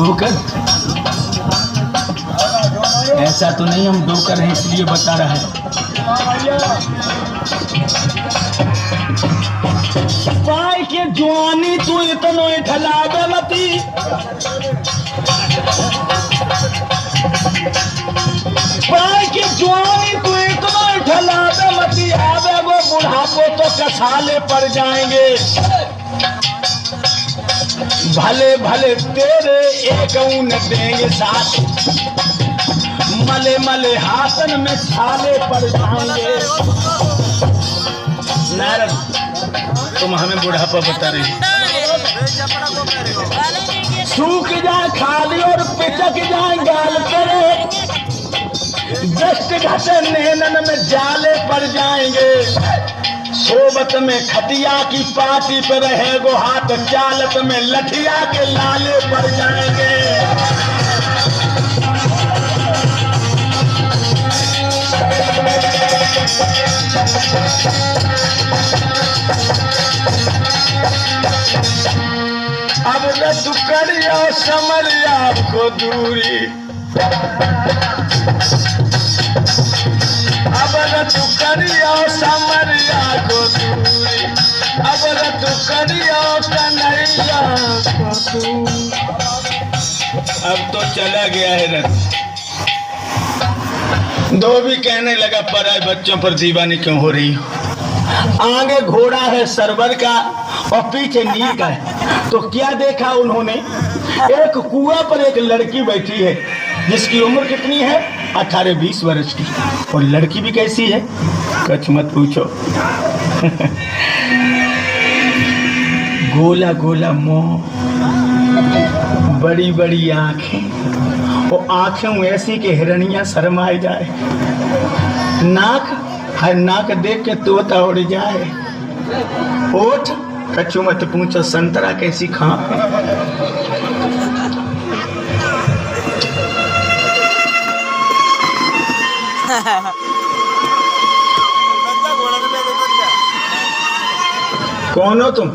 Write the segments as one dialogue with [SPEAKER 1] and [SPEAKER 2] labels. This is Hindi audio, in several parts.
[SPEAKER 1] धोकर? ऐसा तो नहीं, हम धोकर हैं इसलिए बता रहा है। पाई के जवानी तू इतनो ठलावे मती, पाई के जवानी तू इतनो ठलावे मती, आवे वो बुढ़ापो तो कसाले पड़ जाएंगे। भले भले तेरे एक ऊन देंगे साथ, मले मले हाथन में छाले पड़ जाएंगे। नारद, तुम हमें बुढ़ापा बता रही, सूख जाए खाली और पिचक जाए गाल करे, दस्त घटे नैनन में जाले पड़ जाएंगे। सोबत में खटिया की पाटी पर रहे गो हाथ, चालत में लठिया के लाले पड़ जाएंगे। अब न तू करिया समरिया को दूरी, अब न तू करिया समरिया को दूरी, अब न तू करिया कन्हैया को दूरी। अब तो चला गया है रथ। धोबी कहने लगा, पराए बच्चों पर दीवानी क्यों हो रही हो? आगे घोड़ा है सरवर का और पीछे नील का है। तो क्या देखा उन्होंने? एक कुआं पर एक लड़की बैठी है जिसकी उम्र कितनी है? 18-20 वर्ष की। और लड़की भी कैसी है? कुछ मत पूछो। गोला गोला मुंह, बड़ी बड़ी आंखें, और आंखें ऐसी कि हिरनियां शर्माए जाए। नाक, हर नाक देख के तोता उड़ जाए। होठ, कछु मत पूछो, संतरा कैसी खाप है। कौन हो तुम?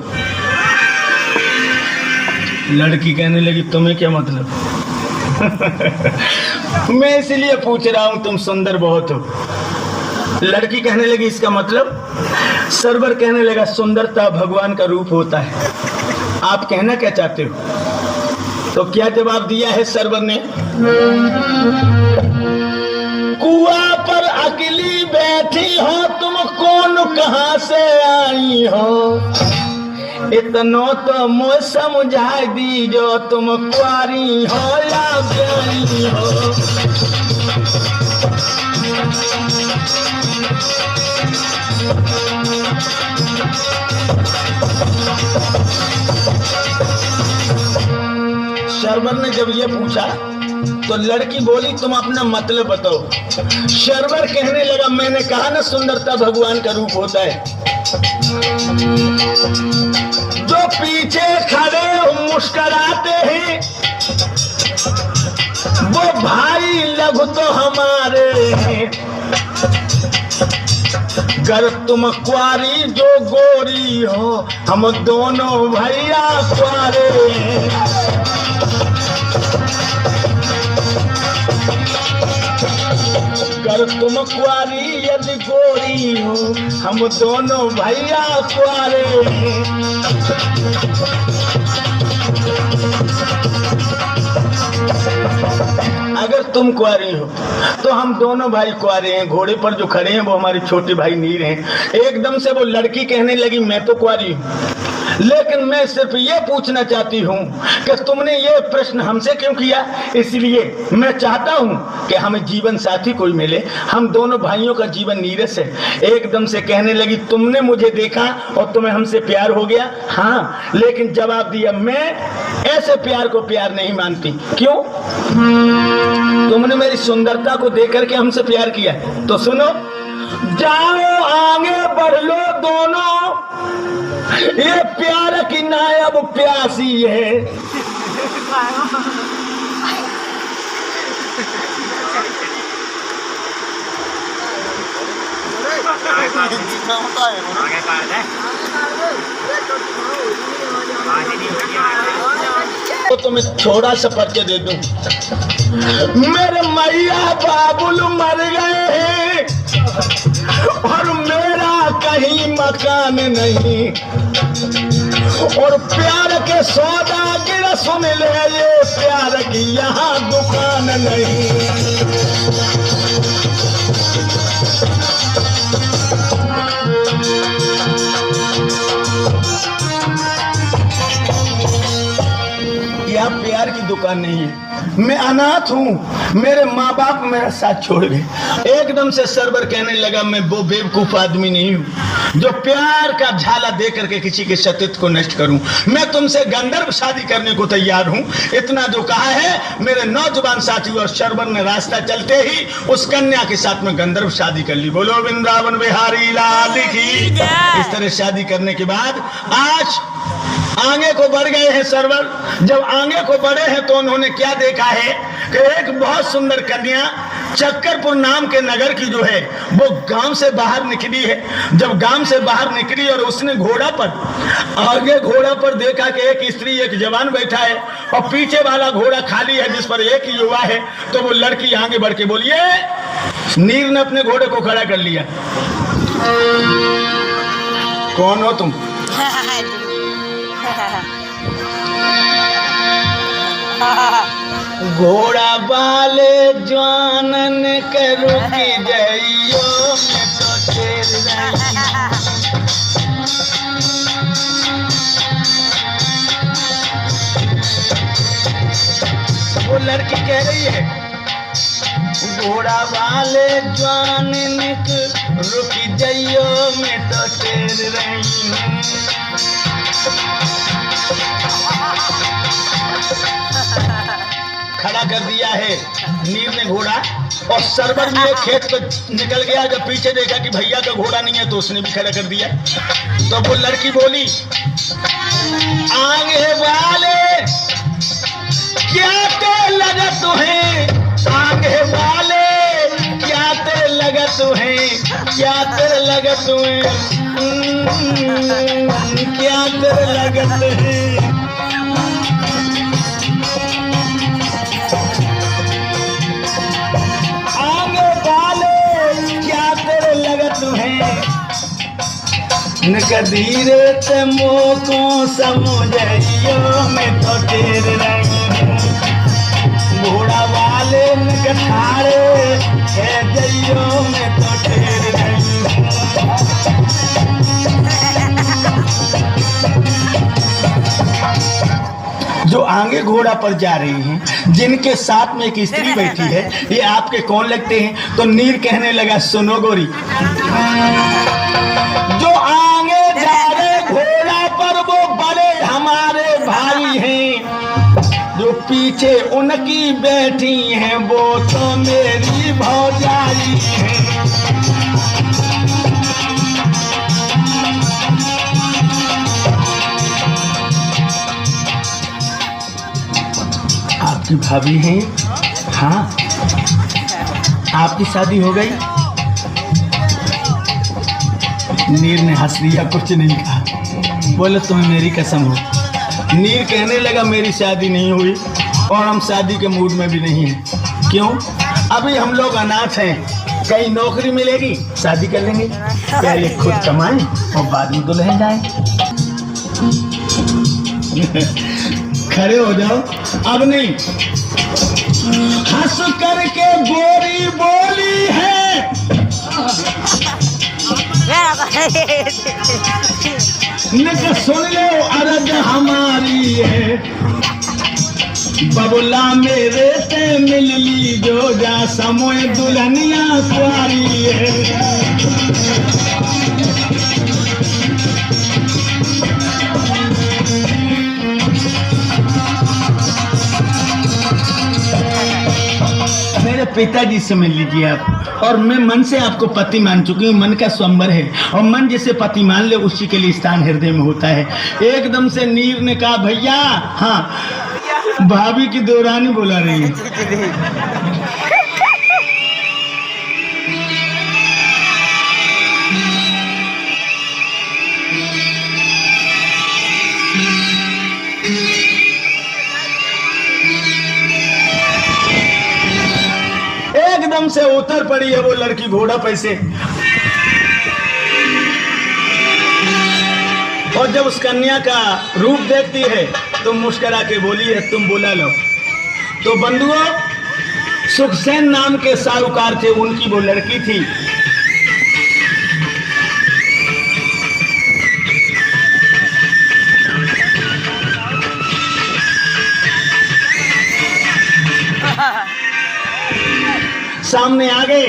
[SPEAKER 1] लड़की कहने लगी, तुम्हें क्या मतलब? मैं इसलिए पूछ रहा हूं, तुम सुंदर बहुत हो। लड़की कहने लगी, इसका मतलब? सरवर कहने लगा, सुंदरता भगवान का रूप होता है। आप कहना क्या चाहते हो? तो क्या जवाब दिया है सरवर ने? कुआं पर अकेली बैठी हो तुम, कौन कहां से आई हो? इतनो तो मुझ समझा दीजो, तुम कुंवारी हो या प्यारी हो। शर्वर ने जब ये पूछा तो लड़की बोली, तुम अपना मतलब बताओ। शर्वर कहने लगा, मैंने कहा ना सुंदरता भगवान का रूप होता है। जो पीछे खड़े मुस्कुराते हैं वो भाई लघु तो हमारे हैं। गर तुम कुंवारी जो गोरी हो, हम दोनों भैया कुंवारे हैं। गर तुम कुंवारी यदि गोरी हो, हम दोनों भैया कुंवारे हैं। अगर तुम कुंवारी हो तो हम दोनों भाई कुंवारे हैं। घोड़े पर जो खड़े हैं वो हमारे छोटे भाई नीर हैं। एकदम से वो लड़की कहने लगी, मैं तो कुंवारी हूँ, लेकिन मैं सिर्फ ये पूछना चाहती हूँ कि तुमने ये प्रश्न हमसे क्यों किया? इसलिए मैं चाहता हूँ कि हमें जीवन साथी कोई मिले, हम दोनों भाइयों का जीवन नीरस है। एकदम से कहने लगी, तुमने मुझे देखा और तुम्हें हमसे प्यार हो गया? हाँ, लेकिन जवाब दिया, मैं ऐसे प्यार को प्यार नहीं मानती। क्यों? तुमने मेरी सुंदरता को देख करके हमसे प्यार किया। तो सुनो, जाओ आगे बढ़ लो दोनों, ये प्यार की नायब प्यासी है।
[SPEAKER 2] आगे
[SPEAKER 1] तो तुम्हें थोड़ा सा परिचय दे दूं। मेरे मैया बाबुल मर गए हैं और मेरा कहीं मकान नहीं, और प्यार के सौदागर सुन ले, ये प्यार की यहाँ दुकान नहीं। यह प्यार की दुकान नहीं है। मैं अनाथ हूँ, मेरे माँ बाप मेरा साथ छोड़ गए। एकदम से सरवर कहने लगा, मैं वो बेवकूफ आदमी नहीं हूँ जो प्यार का झाला दे करके किसी के सतीत्व को नष्ट करूं। मैं तुमसे गंधर्व शादी करने को तैयार हूं। इतना जो कहा है मेरे नौजवान साथी, और सरवर ने रास्ता चलते ही उस कन्या के साथ में गंधर्व शादी कर ली। बोलो वृंदावन बिहारी लाल की। इस तरह शादी करने के बाद आज आगे को बढ़ गए हैं सरवर। जब आगे को बढ़े हैं तो उन्होंने क्या देखा है कि एक बहुत सुंदर कन्या चक्करपुर नाम के नगर की जो है वो गांव से बाहर निकली है। जब गांव से बाहर निकली और उसने घोड़ा पर, आगे घोड़ा पर देखा कि एक स्त्री एक जवान बैठा है और पीछे वाला घोड़ा खाली है जिस पर एक ही युवा है, तो वो लड़की आगे बढ़ के बोलिए, नीर ने अपने घोड़े को खड़ा कर लिया। कौन हो तुम? घोड़ा वाले जानन करू की जइयो मैं तो शेर वो लड़की कह रही है, घोड़ा वाले जानन रुकी जइयो मैं तो शेर रही हूँ। खड़ा कर दिया है नीर ने घोड़ा, और सरवर भी एक खेत पे निकल गया। जब पीछे देखा कि भैया का घोड़ा नहीं है तो उसने भी खड़ा कर दिया। तो वो लड़की बोली, आगे वाले क्या ते लगा तुम्हें, आगे वाले क्या ते लगा तुम्हें, क्या तेरे लगा तुम्हें, क्या तेरे लगा तुम्हें। कदीरे ते मोको समझियो मैं तो तेरे रही हूँ। घोड़ा वाले न कठारे है जइयो मैं तो तेरे रही हूँ। जो आगे घोड़ा पर जा रही हैं, जिनके साथ में एक स्त्री बैठी है, ये आपके कौन लगते हैं? तो नीर कहने लगा, सुनो गोरी, जो आगे जा रहे घोड़ा पर वो बड़े हमारे भाई हैं, जो पीछे उनकी बैठी हैं वो तो मेरी भौजाई हैं। आपकी भाभी हैं? हाँ। आपकी शादी हो गई? नीर ने हंस दिया, कुछ नहीं कहा। बोले तुम्हें मेरी कसम हो। नीर कहने लगा, मेरी शादी नहीं हुई और हम शादी के मूड में भी नहीं हैं। क्यों? अभी हम लोग अनाथ हैं, कहीं नौकरी मिलेगी शादी कर लेंगे, पहले खुद कमाएं और बाद में दुल्हन जाएं। खड़े हो जाओ, अब नहीं। हंस करके गोरी बोली है, सुन लो अर्ज हमारी है, बबुला मेरे से मिल ली जो जा समोए दुल्हनिया कुआरी है। मेरे पिताजी से मिल लीजिए आप, और मैं मन से आपको पति मान चुकी हूँ। मन का स्वयंवर है और मन जिसे पति मान ले उसी के लिए स्थान हृदय में होता है। एकदम से नीर ने कहा, भैया। हाँ, भाभी की देवरानी बुला रही है। एकदम से उतर पड़ी है वो लड़की घोड़ा पे से, और जब उस कन्या का रूप देखती है तो मुस्कुरा के बोली है, तुम बुला लो। तो बंधुओं, सुखसेन नाम के साहूकार थे, उनकी वो लड़की थी। सामने आ गए।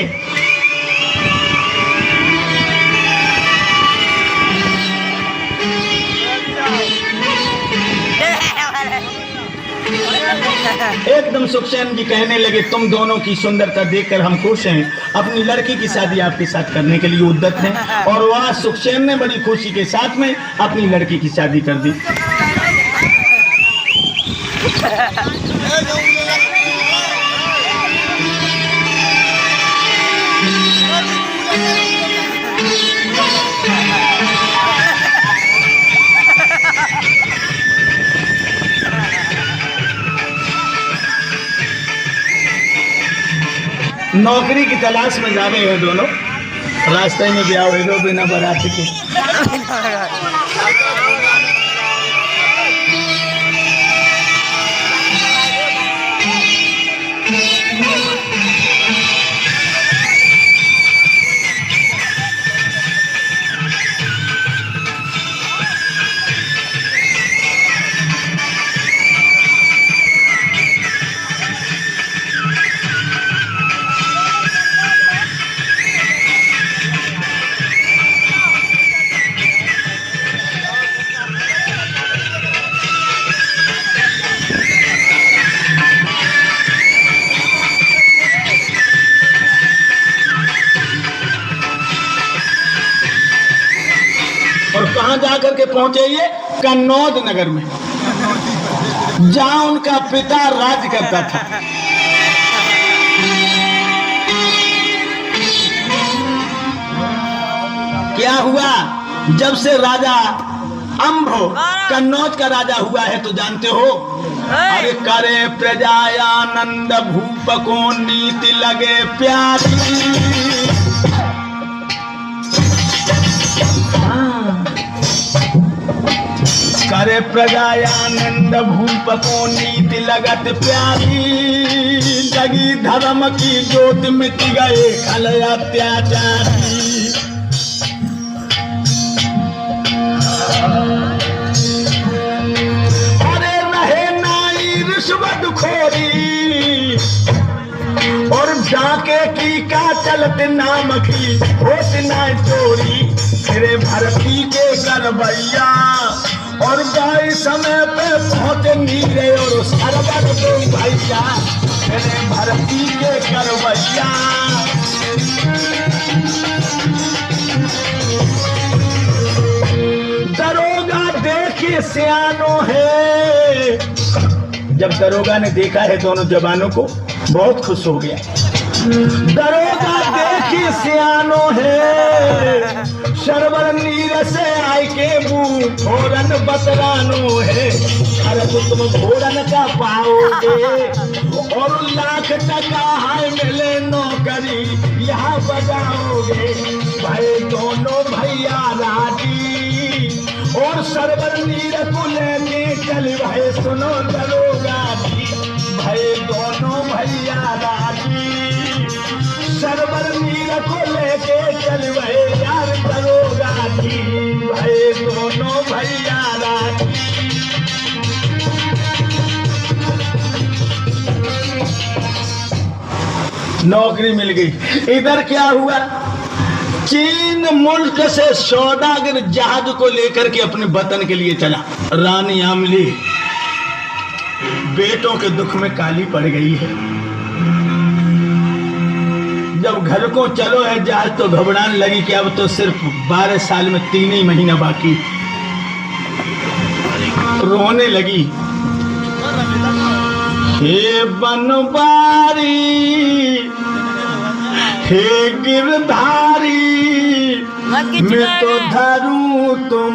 [SPEAKER 1] एकदम सुखसेन जी कहने लगे, तुम दोनों की सुंदरता देखकर हम खुश हैं, अपनी लड़की की शादी आपके साथ करने के लिए उद्यत हैं। और वह सुखसेन ने बड़ी खुशी के साथ में अपनी लड़की की शादी कर दी। नौकरी की तलाश में जा रहे हैं दोनों, रास्ते में ब्याह हुए दो बिना बारात के। और कहां जाकर के पहुंचे ये? कन्नौज नगर में, जहां उनका पिता राज करता था। क्या हुआ? जब से राजा अम्भो कन्नौज का राजा हुआ है तो जानते हो, अरे करे प्रजायानंद भूप को नीति लगे प्यारी। करे प्रजायानंद भूप को नीति लगत प्यारी, जगी धर्म की ज्योति मिट गए खल अत्याचारी। अरे रहे नाई रिश्वत खोरी, और डाके की का चलत नाम की होत ना चोरी। फिरे भरती के करवैया, और गाय समय पे पहुंचे नीरे और सरवर दो भैया। मेरे भरती के करवैया, दरोगा देखिए सियानो है। जब दरोगा ने देखा है दोनों जवानों को, बहुत खुश हो गया। दरोगा देखिए सियानो है, सरवर नीर से आय के मुंह घोरन बतरानो है। अरे तो तुम घोरन का पाओगे, और लाख टका हाय मिले नौकरी यहाँ बजाओगे। भाई दोनों भैया राजी, और सरवर नीर को लेके चल भाई सुनो दरोगा जी। भाई दोनों भैया राजी, सरवर नीर को लेके चल भाई यार दरोगा जी। भाई दोनों भैया राजी। नौकरी मिल गई। इधर क्या हुआ? चीन मुल्क से सौदागर जहाज को लेकर के अपने वतन के लिए चला। रानी आमली बेटों के दुख में काली पड़ गई है। जब घर को चलो है जहाज तो घबराने लगी कि अब तो सिर्फ 12 साल में 3 ही महीना बाकी। रोने लगी, हे बनवारी हे गिरधारी, मैं तो धरूं तुम